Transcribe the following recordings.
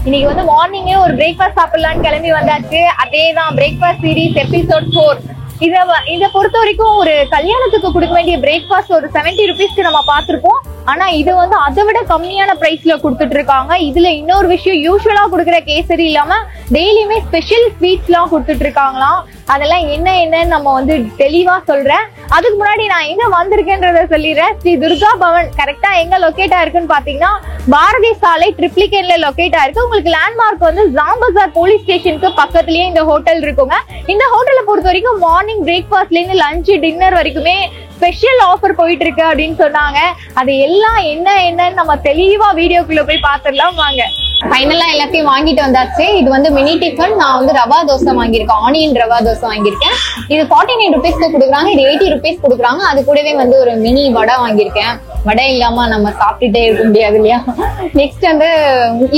இன்னைக்கு வந்து மார்னிங்கே ஒரு பிரேக்ஃபாஸ்ட் சாப்பிடலான்னு கிளம்பி வந்தாச்சு. அதேதான் பிரேக்ஃபாஸ்ட் சீரிஸ் எபிசோட் 4. இத பொறுத்த வரைக்கும் ஒரு கல்யாணத்துக்கு கொடுக்க வேண்டிய பிரேக்ஃபாஸ்ட் ஒரு 70 rupeesக்கு நம்ம பார்த்திருப்போம். ஆனா இது வந்து அதை விட கம்மியான பிரைஸ்ல கொடுத்துட்டு இருக்காங்க. இதுல இன்னொரு விஷயம், யூஸ்வலா கொடுக்குற கேசரி இல்லாம டெய்லியுமே ஸ்பெஷல் ஸ்வீட்ஸ் எல்லாம் கொடுத்துட்டு இருக்காங்களாம். அதெல்லாம் என்னன்னு நம்ம வந்து தெளிவா சொல்றேன். அதுக்கு முன்னாடி நான் எங்க வந்திருக்கேன்றத சொல்லிடுறேன். ஸ்ரீ துர்கா பவன் கரெக்டா எங்க லொக்கேட் ஆயிருக்குன்னு பாத்தீங்கன்னா பாரதி சாலை ட்ரிப்ளிகேன்ல லொக்கேட் ஆயிருக்கு. உங்களுக்கு லேண்ட்மார்க் வந்து ஜாம்பசார் போலீஸ் ஸ்டேஷனுக்கு பக்கத்துலயே இந்த ஹோட்டல் இருக்குங்க. இந்த ஹோட்டலை பொறுத்த வரைக்கும் மார்னிங் பிரேக்ஃபாஸ்ட்ல இருந்து லஞ்ச் டின்னர் வரைக்குமே ஸ்பெஷல் ஆஃபர் போயிட்டு இருக்கு அப்படின்னு சொன்னாங்க. அது எல்லாம் என்னன்னு நம்ம தெளிவா வீடியோக்குள்ள போய் பாத்துடலாம் வாங்க. ஃபைனலா எல்லாத்தையும் வாங்கிட்டு வந்தாச்சு. இது வந்து மினி டிஃபன். நான் வந்து ரவா தோசை வாங்கியிருக்கேன், ஆனியன் ரவா தோசை வாங்கியிருக்கேன். இது 49 rupeesக்கு கொடுக்குறாங்க, இது 80 rupees கொடுக்குறாங்க. அது கூடவே வந்து ஒரு மினி வடை வாங்கியிருக்கேன். வடை இல்லாம நம்ம சாப்பிட்டுட்டே இருக்க முடியாது இல்லையா. நெக்ஸ்ட் வந்து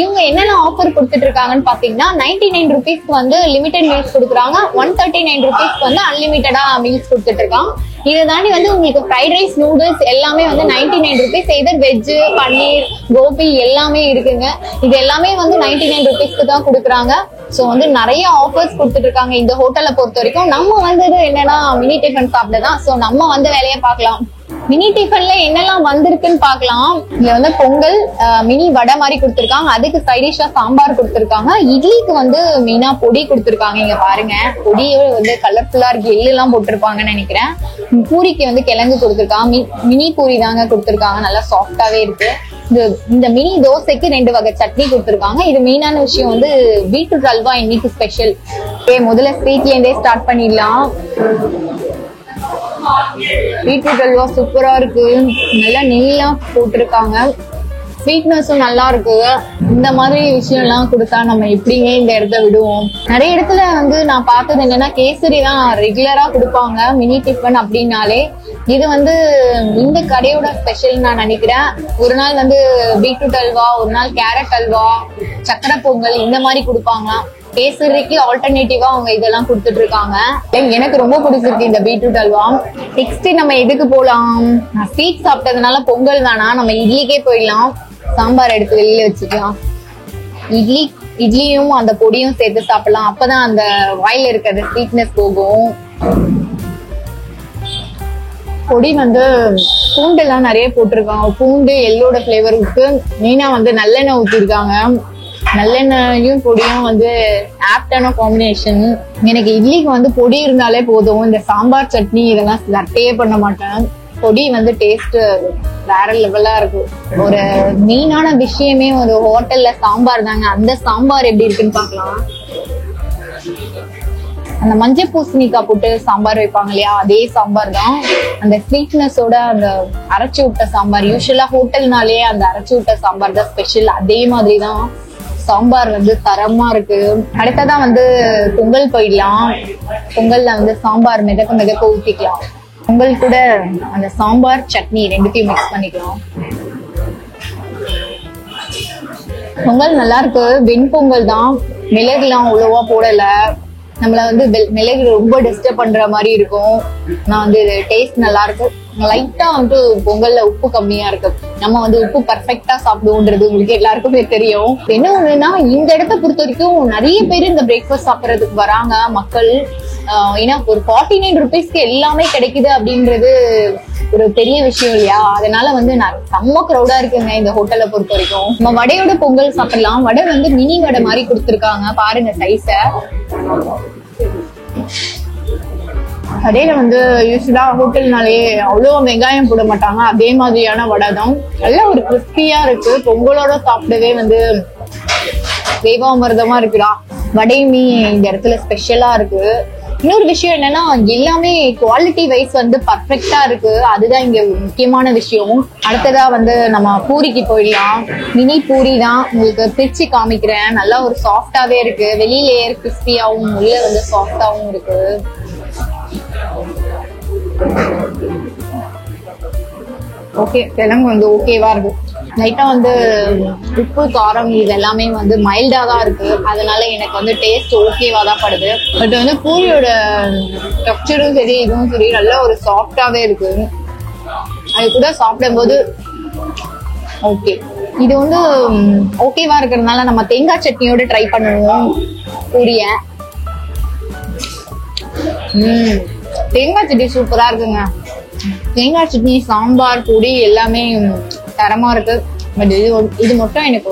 இவங்க என்னென்ன ஆஃபர் கொடுத்துட்டு இருக்காங்கன்னு பாத்தீங்கன்னா 99 rupeesக்கு வந்து லிமிடெட் மீல்ஸ் கொடுக்குறாங்க, 139 rupeesக்கு வந்து அன்லிமிட்டடா மீல்ஸ் கொடுத்துட்டு இருக்காங்க. இதை தாண்டி வந்து உங்களுக்கு ஃப்ரைட் ரைஸ், நூடுல்ஸ் எல்லாமே வந்து 99 rupees. இதர் வெஜ், பன்னீர், கோபி எல்லாமே இருக்குங்க. இது எல்லாமே வந்து 99 rupeesக்கு தான் கொடுக்குறாங்க. சோ வந்து நிறைய ஆஃபர்ஸ் கொடுத்துட்டு இருக்காங்க இந்த ஹோட்டலை பொறுத்த வரைக்கும். நம்ம வந்தது என்னன்னா மினி டிஃபன் சாப்பிடதான். சோ நம்ம வந்து வேலையை பார்க்கலாம். மினி டிஃபன்ல என்னெல்லாம் வந்திருக்குன்னு பாக்கலாம். இதுல வந்து பொங்கல், மினி வடை மாதிரி கொடுத்துருக்காங்க. அதுக்கு சைடிஷா சாம்பார் கொடுத்துருக்காங்க. இட்லிக்கு வந்து மெயினா பொடி கொடுத்துருக்காங்க. இங்க பாருங்க, பொடியே வந்து கலர்ஃபுல்லா இருக்கு, எள்ளு எல்லாம் போட்டிருப்பாங்கன்னு நினைக்கிறேன். பூரிக்கு வந்து கிழங்கு கொடுத்துருக்காங்க. மினி பூரி தாங்க கொடுத்துருக்காங்க, நல்லா சாஃப்டாவே இருக்கு. இந்த மினி தோசைக்கு 2 வகை சட்னி கொடுத்துருக்காங்க. இது மெயினான விஷயம் வந்து பீட்ரூட் அல்வா இன்னைக்கு ஸ்பெஷல். முதல்ல ஸ்வீட்ல இருந்தே ஸ்டார்ட் பண்ணிடலாம். பீட்ரூட் அல்வா சூப்பரா இருக்கு, நல்லா நெய்லாம் போட்டிருக்காங்க. ஸ்வீட்னஸும் நல்லா இருக்கு. இந்த மாதிரி விஷயம் எல்லாம் கொடுத்தா நம்ம எப்படிங்க இந்த இடத்த விடுவோம். நிறைய இடத்துல வந்து நான் பார்த்தது என்னன்னா கேசரி தான் ரெகுலரா கொடுப்பாங்க மினி டிஃபன் அப்படின்னாலே. இது வந்து இந்த கடையோட ஸ்பெஷல் நான் நினைக்கிறேன். ஒரு நாள் வந்து பீட்ரூட் அல்வா, ஒரு நாள் கேரட் அல்வா, சக்கரை பொங்கல் இந்த மாதிரி கொடுப்பாங்களாம். கேசரிக்கு ஆல்டர்னேட்டிவா அவங்க இதெல்லாம் கொடுத்துட்டு இருக்காங்க. எனக்கு ரொம்ப பிடிச்சிருக்கு இந்த பீட்ரூட் அல்வா. நெக்ஸ்ட் நம்ம எதுக்கு போலாம்? நான் ஸ்வீட் சாப்பிட்டதுனால பொங்கல் வேணாம், நம்ம இட்லிக்கே போயிடலாம். சாம்பார் எடுத்து வெளியில வச்சுக்கலாம். இட்லியும் அந்த பொடியும் சேர்த்து சாப்பிடலாம். அப்பதான் அந்த வாயில இருக்கிற ஸ்வீட்னஸ் போகும். பொடி வந்து பூண்டு எல்லாம் நிறைய போட்டிருக்காங்க. பூண்டு எள்ளோட பிளேவருக்கு மெயினா வந்து நல்லெண்ணெய் ஊத்திருக்காங்க. நல்லெண்ணெயும் பொடியும் வந்து ஆப்டான காம்பினேஷன். எனக்கு இட்லிக்கு வந்து பொடி இருந்தாலே போதும். இந்த சாம்பார் சட்னி இதெல்லாம் சட்டையே பண்ண மாட்டேன். பொடி வந்து டேஸ்ட் வேற லெவலா இருக்கு. ஒரு மெயினான விஷயமே ஒரு ஹோட்டல்ல சாம்பார் தாங்க. அந்த சாம்பார் எப்படி இருக்குன்னு பாக்கலாம். அந்த மஞ்சள் பூசணிக்காய் போட்டு சாம்பார் வைப்பாங்க இல்லையா, அதே சாம்பார் தான். அந்த ஸ்வீட்னஸோட அந்த அரைச்சி விட்ட சாம்பார், யூஸ்வலா ஹோட்டல்னாலே அந்த அரைச்சி விட்ட சாம்பார் தான் ஸ்பெஷல். அதே மாதிரிதான் சாம்பார் வந்து தரமா இருக்கு. அடுத்ததான் வந்து பொங்கல் போயிடலாம். பொங்கல்ல வந்து சாம்பார் மிதக்க ஊத்திக்கலாம். பொங்கல் கூட அந்த சாம்பார் சட்னி ரெண்டுத்தையும் மிக்ஸ் பண்ணிக்கலாம். பொங்கல் நல்லா இருக்கு. வெண்பொங்கல் தான், மிளகுலாம் அவ்வளவா போடல. நம்மள வந்து மிளகு ரொம்ப டிஸ்டர்ப் பண்ற மாதிரி இருக்கும். நான் வந்து டேஸ்ட் நல்லா இருக்கு. லைட்டா வந்து பொங்கல்ல உப்பு கம்மியா இருக்கு. நம்ம வந்து உப்பு பர்ஃபெக்டா சாப்பிடுவோன்றது உங்களுக்கு எல்லாருக்குமே தெரியும். என்ன ஒண்ணுன்னா இந்த இடத்த பொறுத்த வரைக்கும் நிறைய பேர் இந்த பிரேக்ஃபாஸ்ட் சாப்பிடறதுக்கு வராங்க மக்கள். ஏன்னா ஒரு 49 rupeesக்கு எல்லாமே கிடைக்குது அப்படின்றது ஒரு பெரிய விஷயம் இல்லையா. அதனால வந்து செம்ம க்ரௌடா இருக்குங்க இந்த ஹோட்டலை பொறுத்த வரைக்கும். நம்ம வடையோட பொங்கல் சாப்பிடலாம். வடை வந்து மினி வடை மாதிரி கொடுத்துருக்காங்க, பாருங்க சைஸ. கடையில வந்து யூஸ்வலா ஹோட்டல்னாலே அவ்வளவு வெங்காயம் போட மாட்டாங்க, அதே மாதிரியான வடை தான். நல்ல ஒரு கிறிஸ்பியா இருக்கு. பொங்கலோட சாப்பிடவே வந்து தேவாமிர்தமா இருக்குடா. வடையுமே இந்த இடத்துல ஸ்பெஷலா இருக்கு. இன்னொரு விஷயம் என்னன்னா எல்லாமே குவாலிட்டி வைஸ் வந்து பர்ஃபெக்டா இருக்கு. அதுதான் இங்க முக்கியமான விஷயம். அடுத்ததா வந்து நம்ம பூரிக்கு போயிடலாம். மினி பூரி தான், உங்களுக்கு பிரிச்சு காமிக்கிறேன். நல்லா ஒரு சாஃப்டாவே இருக்கு. வெளியில ஏர் கிறிஸ்பியாவும் உள்ள வந்து சாஃப்டாவும் இருக்கு. ஓகே, கிழங்கு வந்து ஓகேவா இருக்கு. லைட்டா வந்து உப்பு காரம் இது எல்லாமே வந்து மைல்டா தான் இருக்கு. அதனால எனக்கு வந்து டேஸ்ட் ஓகேவா தான் படுது. பட் வந்து பூரியோட டெக்ஸ்சரும் சரி இதுவும் சரி நல்ல ஒரு சாஃப்டாவே இருக்கு. அது கூட சாப்பிடும் போது ஓகே. இது வந்து ஓகேவா இருக்கிறதுனால நம்ம தேங்காய் சட்னியோட ட்ரை பண்ணுவோம் பூரிய. தேங்காய் சட்னி சூப்பரா இருக்குங்க. தேங்காய் சட்னி, சாம்பார், பொடி எல்லாமே தரமா இருக்கு. பட் இது மட்டும் எனக்கு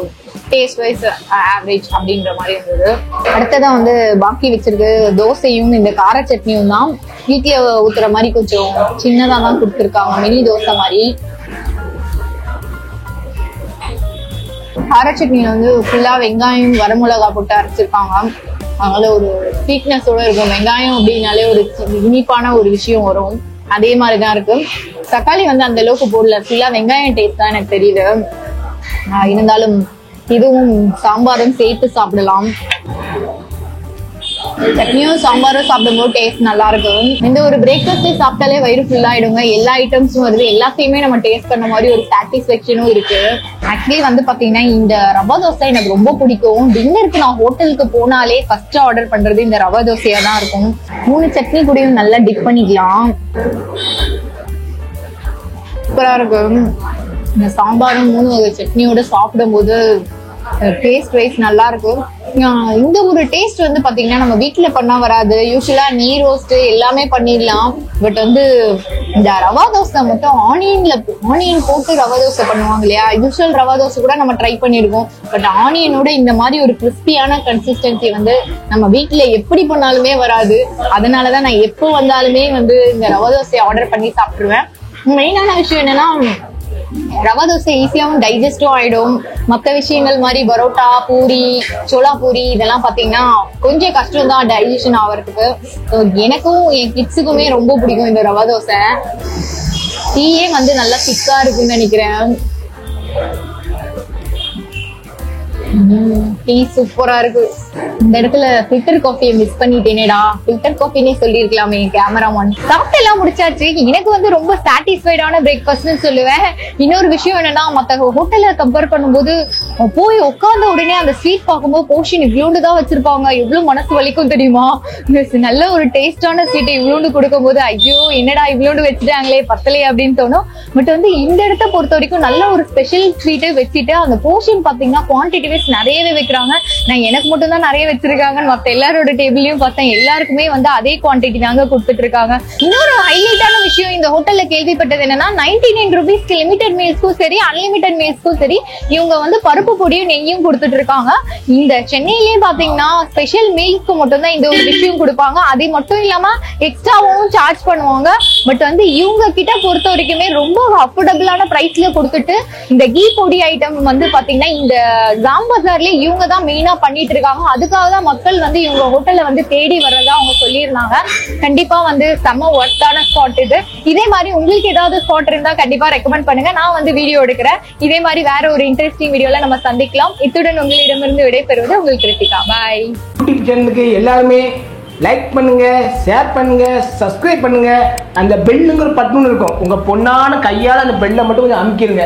டேஸ்ட் வைஸ் ஆவரேஜ் அப்படின்ற மாதிரி இருந்தது. அடுத்ததான் வந்து பாக்கி வச்சிருக்கு தோசையும் இந்த கார சட்னியும் தான். வீட்டுல ஊத்துற மாதிரி கொஞ்சம் சின்னதா தான் கொடுத்துருக்காங்க, மினி தோசை மாதிரி. கார சட்னியில வந்து ஃபுல்லா வெங்காயம் வரமிளகா போட்டு அரைச்சிருக்காங்க. அதனால ஒரு ஸ்வீட்னஸோட இருக்கும். வெங்காயம் அப்படின்னாலே ஒரு இனிப்பான ஒரு விஷயம் வரும். அதே மாதிரிதான் இருக்கு. தக்காளி வந்து அந்த அளவுக்கு போடல, ஃபுல்லா வெங்காயம் டேஸ்ட் தான் எனக்கு தெரியுது. இருந்தாலும் இதுவும் சாம்பாரும் சேர்த்து சாப்பிடலாம். சட்னியும் சாம்பாரும் சாப்பிடும்போது டேஸ்ட் நல்லா இருக்கும். இந்த ஒரு பிரேக்ஃபாஸ்ட் சாப்பிட்டாலே வயிறு ஃபுல் ஆயிடுங்க. எல்லா ஐட்டம்ஸும் வருது, எல்லாத்தையுமே நம்ம டேஸ்ட் பண்ண மாதிரி ஒரு சாட்டிஸ்ஃபேக்ஷனும் இருக்கு. ஆக்சுவலி வந்து பாத்தீங்கன்னா இந்த ரவா தோசை எனக்கு ரொம்ப பிடிக்கும். டின்னருக்கு நான் ஹோட்டலுக்கு போனாலே ஃபர்ஸ்ட் ஆர்டர் பண்றது இந்த ரவா தோசையா தான் இருக்கும். 3 சட்னி கூடயும் நல்லா டிப் பண்ணிக்கலாம். சூப்பரா இருக்கும். இந்த சாம்பாரும் 3 வகை சட்னியோட சாப்பிடும் போது டேஸ்ட் வைஸ் நல்லா இருக்கும். இந்த ஒரு டேஸ்ட் வந்து பாத்தீங்கன்னா நம்ம வீட்டுல பண்ணா வராது. யூஸ்வலா நீ ரோஸ்ட் எல்லாமே பண்ணிடலாம். பட் வந்து இந்த ரவா தோசை மட்டும் ஆனியன் போட்டு ரவா தோசை பண்ணுவாங்க இல்லையா. யூஸ்வல் ரவா தோசை கூட நம்ம ட்ரை பண்ணிருக்கோம். பட் ஆனியனோட இந்த மாதிரி ஒரு கிறிஸ்பியான கன்சிஸ்டன்சி வந்து நம்ம வீட்டுல எப்படி பண்ணாலுமே வராது. அதனாலதான் நான் எப்போ வந்தாலுமே வந்து இந்த ரவா தோசையை ஆர்டர் பண்ணி சாப்பிட்டுருவேன். மெயினான விஷயம் என்னன்னா ரவா தோசை ஈஸியாவும் டைஜஸ்டும் ஆயிடும். மற்ற விஷயங்கள் மாதிரி பரோட்டா, பூரி, சோளா பூரி இதெல்லாம் பாத்தீங்கன்னா கொஞ்சம் கஷ்டம் தான் டைஜஷன் ஆகிறதுக்கு. எனக்கும் என் கிட்ஸுக்குமே ரொம்ப பிடிக்கும் இந்த ரவா தோசை. டீயே வந்து நல்லா திக்கா இருக்குன்னு நினைக்கிறேன். டீ சூப்பரா இருக்கு. இந்த இடத்துல ஃபில்டர் காஃபியை மிஸ் பண்ணிட்டேனேடா. ஃபில்டர் காஃபினே சொல்லிருக்கலாமே கேமராமேன். சாப்பிட்டு எல்லாம் முடிச்சாச்சு. எனக்கு வந்து ரொம்ப சாட்டிஸ்ஃபைடான பிரேக்ஃபாஸ்ட்னு சொல்லுவேன். இன்னொரு விஷயம் என்னன்னா, மத்த ஹோட்டல்ல கம்பேர் பண்ணும்போது போய் உட்கார்ந்த உடனே அந்த ஸ்வீட் பார்க்கும்போது போர்ஷன் இவ்வளோண்டு தான் வச்சிருப்பாங்க. எவ்வளவு மனசு வலிக்கும் தெரியுமா. நல்ல ஒரு டேஸ்டான ஸ்வீட்டை இவ்வளோண்டு கொடுக்கும் போது ஐயோ என்னடா இவ்வளோண்டு வச்சுட்டாங்களே பத்தலையே அப்படின்னு தோணும். பட் வந்து இந்த இடத்த பொறுத்த வரைக்கும் நல்ல ஒரு ஸ்பெஷல் ஸ்வீட்டை வச்சுட்டு அந்த போர்ஷன் பாத்தீங்கன்னா குவான்டிட்டி வைஸ் நிறையவே வைக்கிறாங்க. நான் எனக்கு மட்டும் தான் நிறைய வச்சிருக்காங்கன்னு மத்த எல்லாரோட டேபிளையும் பார்த்தேன். எல்லாருக்குமே வந்து அதே குவான்டிட்டி தாங்க கொடுத்துட்டு இருக்காங்க. இன்னொரு ஹைலைட்டான விஷயம் இந்த ஹோட்டல்ல கேள்விப்பட்டது என்னன்னா 99 ரூபீஸ்க்கு லிமிடெட் மீல்ஸ்க்கும் சரி அன்லிமிடெட் மீல்ஸ்க்கும் சரி இவங்க வந்து பருப்பு பொடியும் நெய்யும் கொடுத்துட்டு இருக்காங்க. இந்த சென்னையிலேயே பாத்தீங்கன்னா ஸ்பெஷல் மீல்ஸ்க்கு மட்டும் தான் இந்த ஒரு விஷயம் கொடுப்பாங்க. அது மட்டும் இல்லாம எக்ஸ்ட்ராவும் சார்ஜ் பண்ணுவாங்க. பட் வந்து இவங்க கிட்ட பொறுத்த வரைக்குமே ரொம்ப அஃபோர்டபுளான பிரைஸ்ல கொடுத்துட்டு இந்த கீ பொடி ஐட்டம் வந்து பாத்தீங்கன்னா இந்த ஜாம் பஜார்லயே இவங்க தான் மெயினா பண்ணிட்டு இருக்காங்க. அதுக்காக தான் மக்கள் வந்து இவங்க ஹோட்டல்ல வந்து தேடி வர்றதா அவங்க சொல்லியிருந்தாங்க. கண்டிப்பா வந்து செம்ம ஒர்த்தான ஸ்பாட் இது. இதே மாதிரி உங்களுக்கு ஏதாவது ஸ்பாட் இருந்தா கண்டிப்பா ரெக்கமெண்ட் பண்ணுங்க. நான் வந்து வீடியோ எடுக்கிறேன். இதே மாதிரி வேற ஒரு இன்ட்ரெஸ்டிங் வீடியோல நம்ம சந்திக்கலாம். இத்துடன் உங்களிடமிருந்து விடைபெறுவது உங்கள் கிருத்திகா. பாய். யூடியூப் சேனலுக்கு எல்லாருமே லைக் பண்ணுங்க, ஷேர் பண்ணுங்க, சப்ஸ்கிரைப் பண்ணுங்க. அந்த பெல்லுங்கிற பட்டன் இருக்கும், உங்க பொண்ணான கையால அந்த பெல்லை மட்டும் கொஞ்சம் அமுக்கிடுங்க.